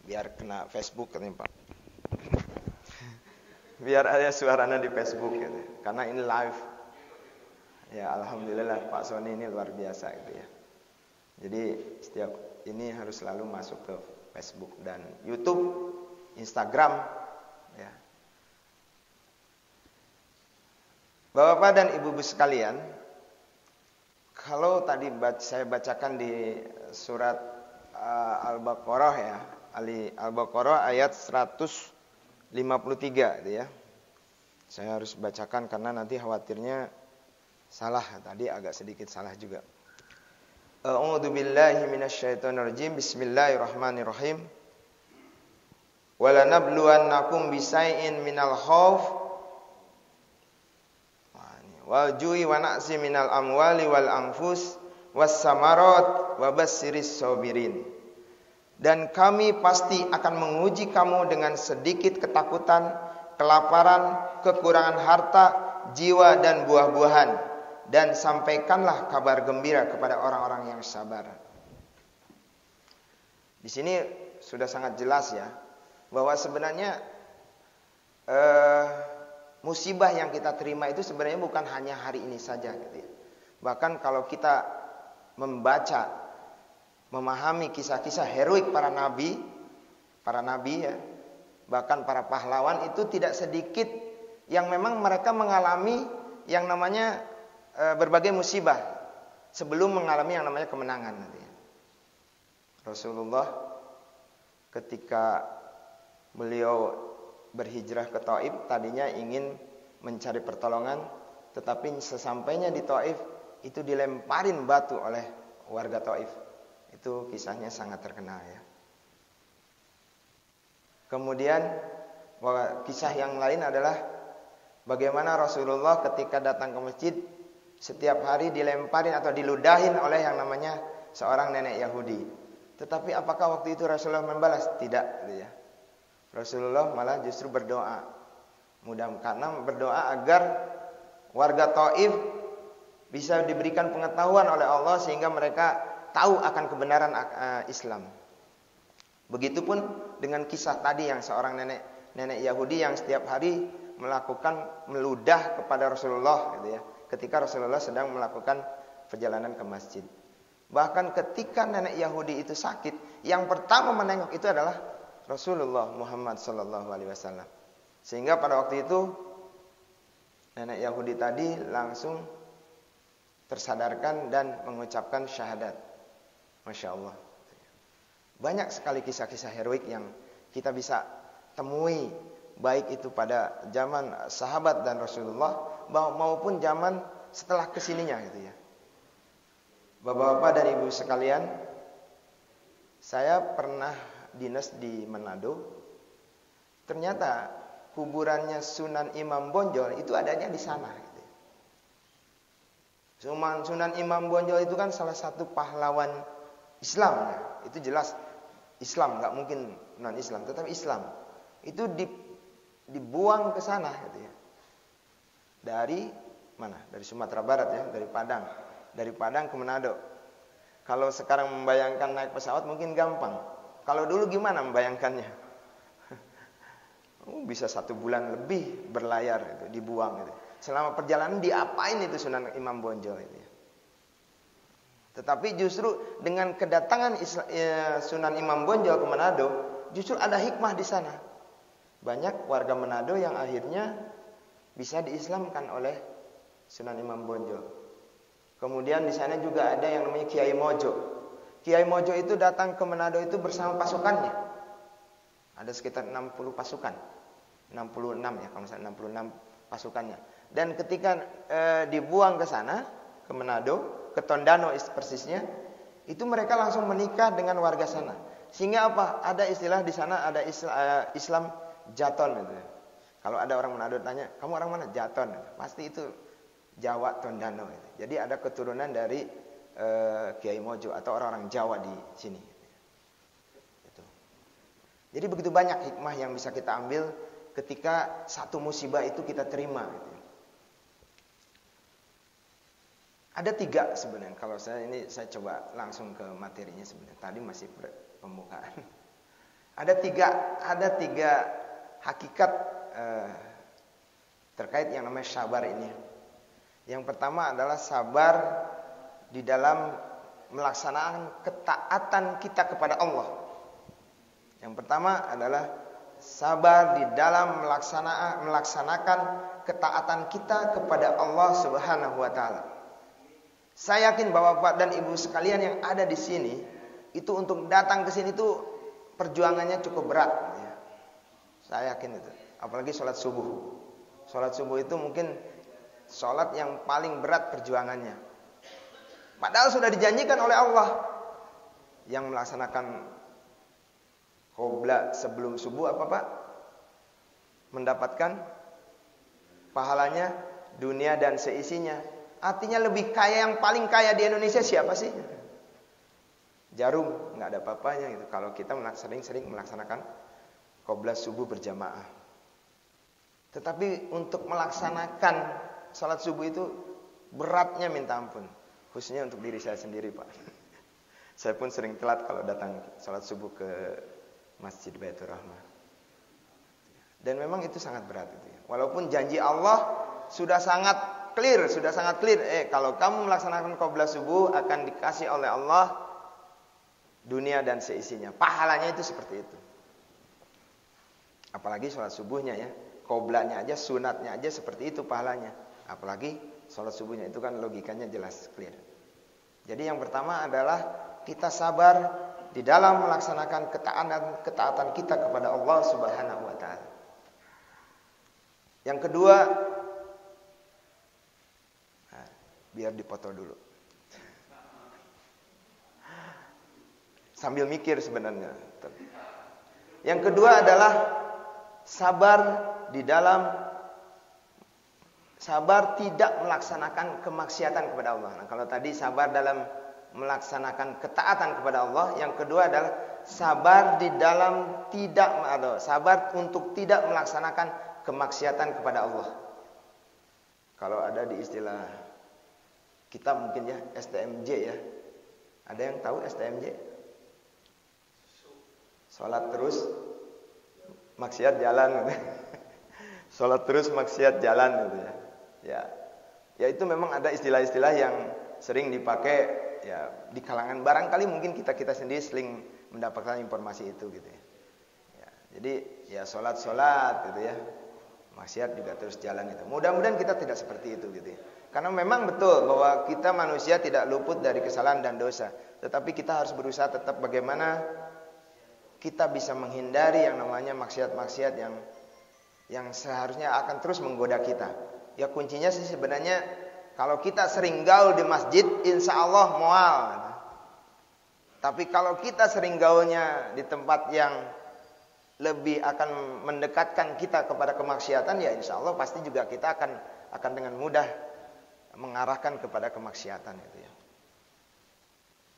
biar kena Facebook katanya Pak. Biar ada suaranya di Facebook gitu. Karena ini live. Ya alhamdulillah Pak Sony ini luar biasa gitu ya. Jadi setiap ini harus selalu masuk ke Facebook dan YouTube, Instagram ya. Bapak-bapak dan ibu-ibu sekalian, kalau tadi saya bacakan di surat Al-Baqarah ya, Al-Baqarah ayat 153 gitu ya. Saya harus bacakan karena nanti khawatirnya salah, tadi agak sedikit salah juga. A'udzu billahi minasyaitonir rajim. Bismillahirrahmanirrahim. Walanabluwannakum bisai'in minal khauf wal ju'i wa naqsi minal amwali wal anfus was samarat wa bassiris sabirin. Dan kami pasti akan menguji kamu dengan sedikit ketakutan, kelaparan, kekurangan harta, jiwa dan buah-buahan. Dan sampaikanlah kabar gembira kepada orang-orang yang sabar. Di sini sudah sangat jelas ya, bahwa sebenarnya musibah yang kita terima itu sebenarnya bukan hanya hari ini saja gitu ya. Bahkan kalau kita membaca, memahami kisah-kisah heroik para nabi ya, bahkan para pahlawan itu tidak sedikit yang memang mereka mengalami yang namanya berbagai musibah sebelum mengalami yang namanya kemenangan nanti. Rasulullah ketika beliau berhijrah ke Taif tadinya ingin mencari pertolongan, tetapi sesampainya di Taif itu dilemparin batu oleh warga Taif. Itu kisahnya sangat terkenal ya. Kemudian kisah yang lain adalah bagaimana Rasulullah ketika datang ke masjid setiap hari dilemparin atau diludahin oleh yang namanya seorang nenek Yahudi. Tetapi apakah waktu itu Rasulullah membalas? Tidak gitu ya. Rasulullah malah justru berdoa. Karena berdoa agar warga Taif bisa diberikan pengetahuan oleh Allah sehingga mereka tahu akan kebenaran Islam. Begitupun dengan kisah tadi yang seorang nenek Yahudi yang setiap hari melakukan meludah kepada Rasulullah gitu ya. Ketika Rasulullah sedang melakukan perjalanan ke masjid. Bahkan ketika nenek Yahudi itu sakit, yang pertama menengok itu adalah Rasulullah Muhammad SAW. Sehingga pada waktu itu nenek Yahudi tadi langsung tersadarkan dan mengucapkan syahadat. Masya Allah. Banyak sekali kisah-kisah heroik yang kita bisa temui, baik itu pada zaman sahabat dan Rasulullah maupun zaman setelah kesininya gitu ya. Bapak-bapak dan ibu sekalian, saya pernah dinas di Manado. Ternyata kuburannya Sunan Imam Bonjol itu adanya di sana gitu. Sunan Imam Bonjol itu kan salah satu pahlawan Islam ya. Itu jelas Islam, nggak mungkin non-Islam, tetapi Islam. Itu dibuang ke sana gitu ya. Dari mana? Dari Sumatera Barat ya, dari Padang. Dari Padang ke Manado. Kalau sekarang membayangkan naik pesawat mungkin gampang. Kalau dulu gimana membayangkannya? Bisa 1 bulan lebih berlayar gitu, dibuang gitu. Selama perjalanan diapain itu Sunan Imam Bonjol itu ya. Tetapi justru dengan kedatangan Sunan Imam Bonjol ke Manado, justru ada hikmah di sana. Banyak warga Manado yang akhirnya bisa diislamkan oleh Sunan Imam Bonjol. Kemudian di sana juga ada yang namanya Kiai Mojo. Kiai Mojo itu datang ke Manado itu bersama pasukannya. Ada sekitar 60 pasukan. 66 ya, kalau misalnya 66 pasukannya. Dan ketika dibuang ke sana, ke Manado, ke Tondano persisnya, itu mereka langsung menikah dengan warga sana. Sehingga apa? Ada istilah di sana, ada Islam Jaton gitu. Kalau ada orang Manado tanya, kamu orang mana? Jaton. Pasti itu Jawa Tondano gitu. Jadi ada keturunan dari Kiai Mojo atau orang-orang Jawa di sini. Gitu. Jadi begitu banyak hikmah yang bisa kita ambil ketika satu musibah itu kita terima gitu. Ada 3 sebenarnya. Kalau saya coba langsung ke materinya sebenarnya. Tadi masih pembukaan. Ada tiga hakikat terkait yang namanya sabar ini. Yang pertama adalah sabar di dalam melaksanakan ketaatan kita kepada Allah. Yang pertama adalah sabar di dalam melaksanakan ketaatan kita kepada Allah Subhanahu wa taala. Saya yakin Bapak dan Ibu sekalian yang ada di sini itu untuk datang ke sini itu perjuangannya cukup berat ya. Saya yakin itu. Apalagi sholat subuh. Sholat subuh itu mungkin sholat yang paling berat perjuangannya. Padahal sudah dijanjikan oleh Allah yang melaksanakan qobla sebelum subuh apa Pak? Mendapatkan pahalanya dunia dan seisinya. Artinya lebih kaya, yang paling kaya di Indonesia siapa sih? Jarum, nggak ada apa-apanya gitu. Kalau kita sering-sering melaksanakan qobla subuh berjamaah. Tetapi untuk melaksanakan sholat subuh itu beratnya minta ampun. Khususnya untuk diri saya sendiri Pak. Saya pun sering telat kalau datang sholat subuh ke Masjid Baitur Rahmah. Dan memang itu sangat berat itu ya. Walaupun janji Allah sudah sangat clear. Kalau kamu melaksanakan qobla subuh akan dikasih oleh Allah dunia dan seisinya. Pahalanya itu seperti itu. Apalagi sholat subuhnya ya. Qoblanya aja, sunatnya aja seperti itu pahalanya. Apalagi sholat subuhnya, itu kan logikanya jelas, clear. Jadi yang pertama adalah kita sabar di dalam melaksanakan ketaatan kita kepada Allah Subhanahu wa taala. Yang kedua, biar dipoto dulu. Sambil mikir sebenarnya. Yang kedua adalah sabar di dalam tidak melaksanakan kemaksiatan kepada Allah. Nah, kalau tadi sabar dalam melaksanakan ketaatan kepada Allah, yang kedua adalah sabar di dalam sabar untuk tidak melaksanakan kemaksiatan kepada Allah. Kalau ada di istilah kita mungkin ya STMJ ya. Ada yang tahu STMJ? Sholat terus maksiat jalan. Sholat terus maksiat jalan gitu ya. Ya itu memang ada istilah-istilah yang sering dipakai ya di kalangan, barangkali mungkin kita sendiri sering mendapatkan informasi itu gitu ya. Jadi ya sholat gitu ya. Maksiat juga terus jalan itu. Mudah-mudahan kita tidak seperti itu gitu ya. Karena memang betul bahwa kita manusia tidak luput dari kesalahan dan dosa. Tetapi kita harus berusaha tetap bagaimana kita bisa menghindari yang namanya maksiat-maksiat yang seharusnya akan terus menggoda kita. Ya kuncinya sih sebenarnya kalau kita sering gaul di masjid, insya Allah mual. Tapi kalau kita sering gaulnya di tempat yang lebih akan mendekatkan kita kepada kemaksiatan, ya insya Allah pasti juga kita akan dengan mudah mengarahkan kepada kemaksiatan itu ya.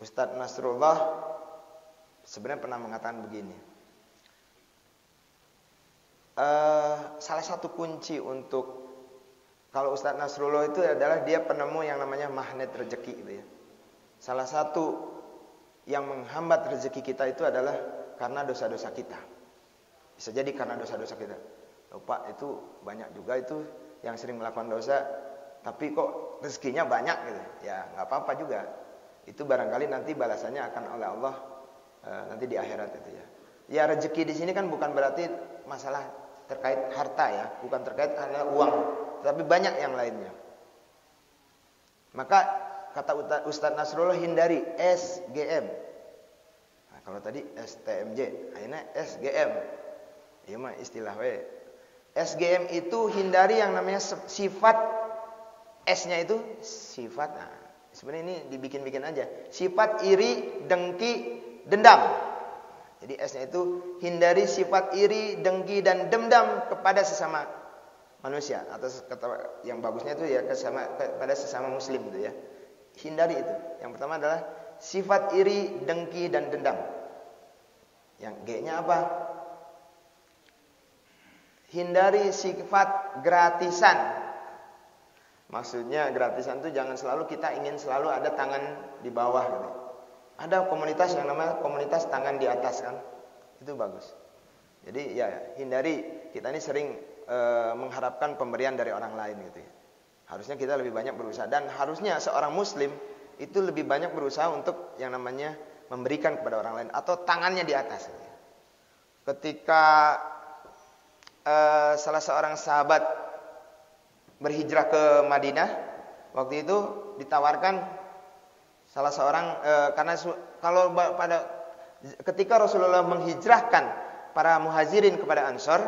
Ustadz Nasrullah sebenarnya pernah mengatakan begini. Salah satu kunci untuk, kalau Ustadz Nasrullah itu adalah dia penemu yang namanya magnet rezeki gitu ya. Salah satu yang menghambat rezeki kita itu adalah karena dosa-dosa kita. Bisa jadi karena dosa-dosa kita. Loh Pak, itu banyak juga itu yang sering melakukan dosa, tapi kok rezekinya banyak gitu. Ya nggak apa-apa juga. Itu barangkali nanti balasannya akan oleh Allah nanti di akhirat itu ya. Ya rezeki di sini kan bukan berarti masalah terkait harta ya, bukan terkait hanya uang, tapi banyak yang lainnya. Maka kata Ustadz Nasrullah, hindari SGM. Nah, kalau tadi STMJ, akhirnya SGM. Iya mah istilah we. SGM itu hindari yang namanya sifat, S-nya itu sifat. Nah, sebenarnya ini dibikin-bikin aja. Sifat iri, dengki, dendam. Jadi S-nya itu hindari sifat iri, dengki, dan dendam kepada sesama manusia. Atau yang bagusnya itu ya kepada sesama muslim itu ya. Hindari itu. Yang pertama adalah sifat iri, dengki, dan dendam. Yang G-nya apa? Hindari sifat gratisan. Maksudnya gratisan itu jangan selalu kita ingin selalu ada tangan di bawah gitu. Ada komunitas yang namanya komunitas tangan di atas kan. Itu bagus. Jadi ya hindari, kita ini sering mengharapkan pemberian dari orang lain gitu ya. Harusnya kita lebih banyak berusaha, dan harusnya seorang muslim itu lebih banyak berusaha untuk yang namanya memberikan kepada orang lain atau tangannya di atas. Gitu ya. Ketika salah seorang sahabat berhijrah ke Madinah, waktu itu ditawarkan salah seorang karena kalau pada ketika Rasulullah menghijrahkan para muhajirin kepada Ansor,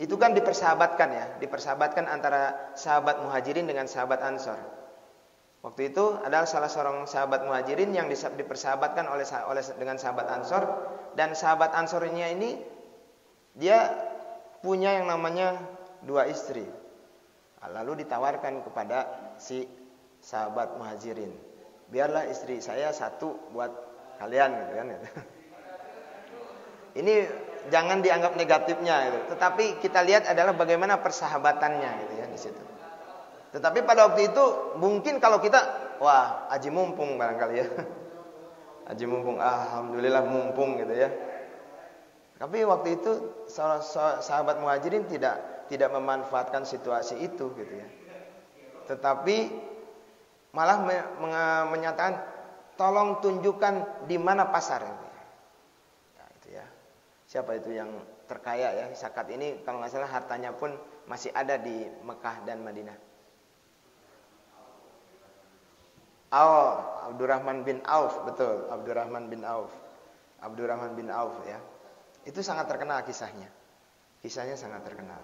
itu kan dipersahabatkan antara sahabat muhajirin dengan sahabat Ansor. Waktu itu adalah salah seorang sahabat muhajirin yang dipersahabatkan oleh dengan sahabat Ansor, dan sahabat Ansornya ini dia punya yang namanya 2 istri. Lalu ditawarkan kepada si sahabat muhajirin, biarlah istri saya 1 buat kalian gitu kan. Ini jangan dianggap negatifnya gitu. Tetapi kita lihat adalah bagaimana persahabatannya gitu ya di situ. Tetapi pada waktu itu mungkin kalau kita, wah, aji mumpung barangkali ya. Aji mumpung, alhamdulillah mumpung gitu ya. Tapi waktu itu sahabat muhajirin tidak memanfaatkan situasi itu gitu ya. Tetapi malah menyatakan, tolong tunjukkan di mana pasar gitu ya. Nah, itu ya. Siapa itu yang terkaya ya saat ini, kalau nggak salah hartanya pun masih ada di Mekah dan Madinah. Abdurrahman bin Auf, betul, Abdurrahman bin Auf ya. Itu sangat terkenal kisahnya. Kisahnya sangat terkenal.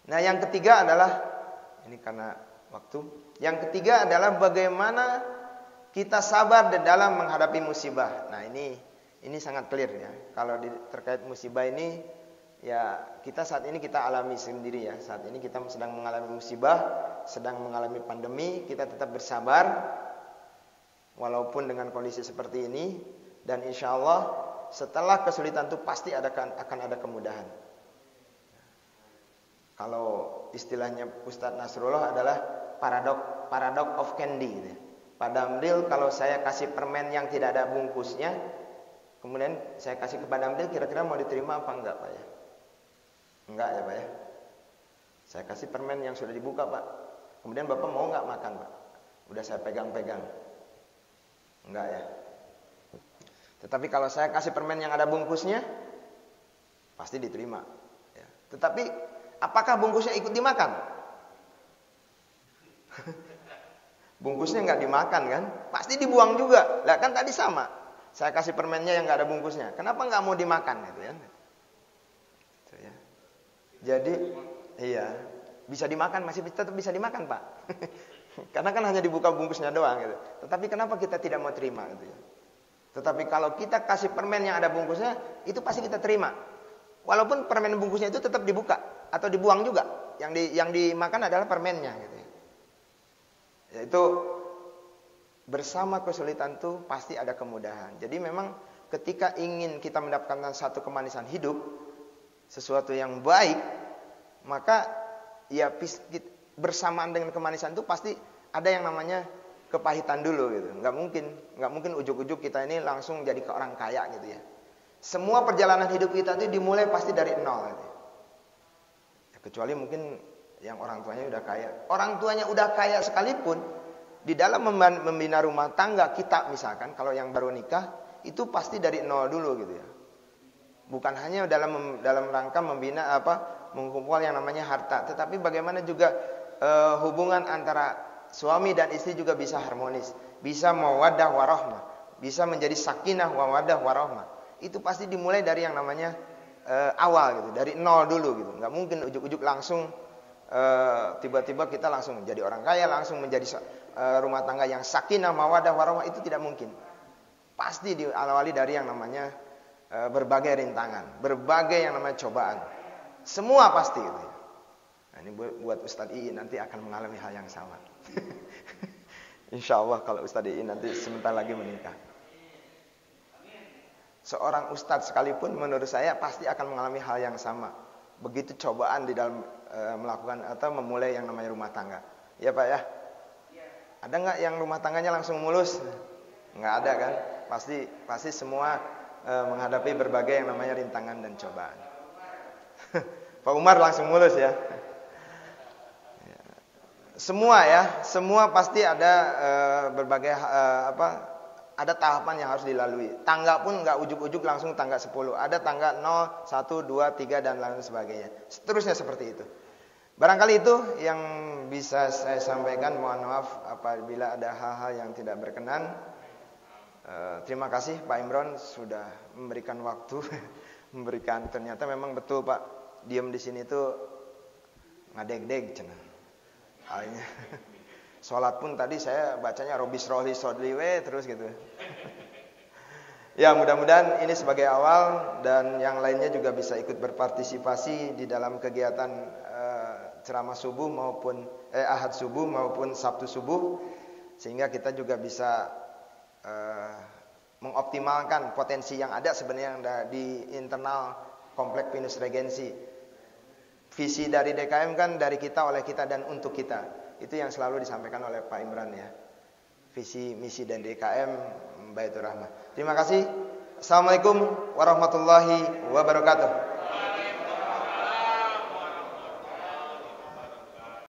Nah, yang ketiga adalah, ini karena waktu. Yang ketiga adalah bagaimana kita sabar dalam menghadapi musibah. Nah, ini sangat clear ya. Kalau terkait musibah ini, ya kita saat ini kita alami sendiri ya. Saat ini kita sedang mengalami musibah, sedang mengalami pandemi, kita tetap bersabar walaupun dengan kondisi seperti ini, dan insya Allah setelah kesulitan itu pasti akan ada kemudahan. Kalau istilahnya Ustadz Nasrullah adalah paradox of candy gitu ya. Pada Amril, kalau saya kasih permen yang tidak ada bungkusnya, kemudian saya kasih kepada Amril, kira-kira mau diterima apa enggak Pak ya? Enggak ya Pak ya. Saya kasih permen yang sudah dibuka Pak, kemudian Bapak mau enggak makan Pak? Udah saya pegang-pegang. Enggak ya. Tetapi kalau saya kasih permen yang ada bungkusnya, pasti diterima ya. Tetapi apakah bungkusnya ikut dimakan? Bungkusnya nggak dimakan kan? Pasti dibuang juga. Lah kan tadi sama. Saya kasih permennya yang nggak ada bungkusnya. Kenapa nggak mau dimakan gitu kan? Gitu ya. Jadi iya, bisa dimakan, masih tetap bisa dimakan Pak. Karena kan hanya dibuka bungkusnya doang gitu. Tetapi kenapa kita tidak mau terima gitu ya? Tetapi kalau kita kasih permen yang ada bungkusnya, itu pasti kita terima. Walaupun permen bungkusnya itu tetap dibuka atau dibuang juga. Yang dimakan adalah permennya gitu. Yaitu bersama kesulitan itu pasti ada kemudahan. Jadi memang ketika ingin kita mendapatkan satu kemanisan hidup, sesuatu yang baik, maka ya bersamaan dengan kemanisan itu pasti ada yang namanya kepahitan dulu gitu. Nggak mungkin ujuk-ujuk kita ini langsung jadi orang kaya gitu ya. Semua perjalanan hidup kita itu dimulai pasti dari nol gitu. Ya, kecuali mungkin yang orang tuanya udah kaya. Orang tuanya udah kaya sekalipun, di dalam membina rumah tangga kita misalkan, kalau yang baru nikah, itu pasti dari nol dulu gitu ya. Bukan hanya dalam rangka membina mengumpul yang namanya harta, tetapi bagaimana juga hubungan antara suami dan istri juga bisa harmonis, bisa mawaddah warahmah, bisa menjadi sakinah mawaddah warahmah. Itu pasti dimulai dari yang namanya awal gitu, dari nol dulu gitu. Nggak mungkin ujuk-ujuk langsung tiba-tiba kita langsung menjadi orang kaya, langsung menjadi rumah tangga yang sakinah mawaddah warahmah, itu tidak mungkin. Pasti diawali dari yang namanya berbagai rintangan, berbagai yang namanya cobaan. Semua pasti gitu ya. Nah, ini buat Ustadz Iin nanti akan mengalami hal yang sama. Insya Allah kalau Ustadz Iin nanti sebentar lagi menikah. Seorang ustadz sekalipun menurut saya pasti akan mengalami hal yang sama. Begitu cobaan di dalam melakukan atau memulai yang namanya rumah tangga. Ya Pak ya? Ada nggak yang rumah tangganya langsung mulus? Nggak ada kan? Pasti semua menghadapi berbagai yang namanya rintangan dan cobaan. Pak Umar langsung mulus ya. Semua pasti ada berbagai ada tahapan yang harus dilalui. Tangga pun nggak ujuk-ujuk langsung tangga 10. Ada tangga 0, 1, 2, 3 dan lain sebagainya. Seterusnya seperti itu. Barangkali itu yang bisa saya sampaikan. Mohon maaf apabila ada hal-hal yang tidak berkenan. Terima kasih Pak Imron sudah memberikan waktu, ternyata memang betul Pak, diam di sini tuh ngadeg-deg cenah. Akhirnya sholat pun tadi saya bacanya Robis Rohli Sodliwe terus gitu. Ya mudah-mudahan ini sebagai awal dan yang lainnya juga bisa ikut berpartisipasi di dalam kegiatan ceramah subuh maupun Ahad subuh maupun Sabtu subuh, sehingga kita juga bisa mengoptimalkan potensi yang ada sebenarnya yang ada di internal Komplek Pinus Regensi. Visi dari DKM kan dari kita, oleh kita, dan untuk kita. Itu yang selalu disampaikan oleh Pak Imran ya. Visi misi dan DKM Baitur Rahmah. Terima kasih. Assalamualaikum warahmatullahi wabarakatuh.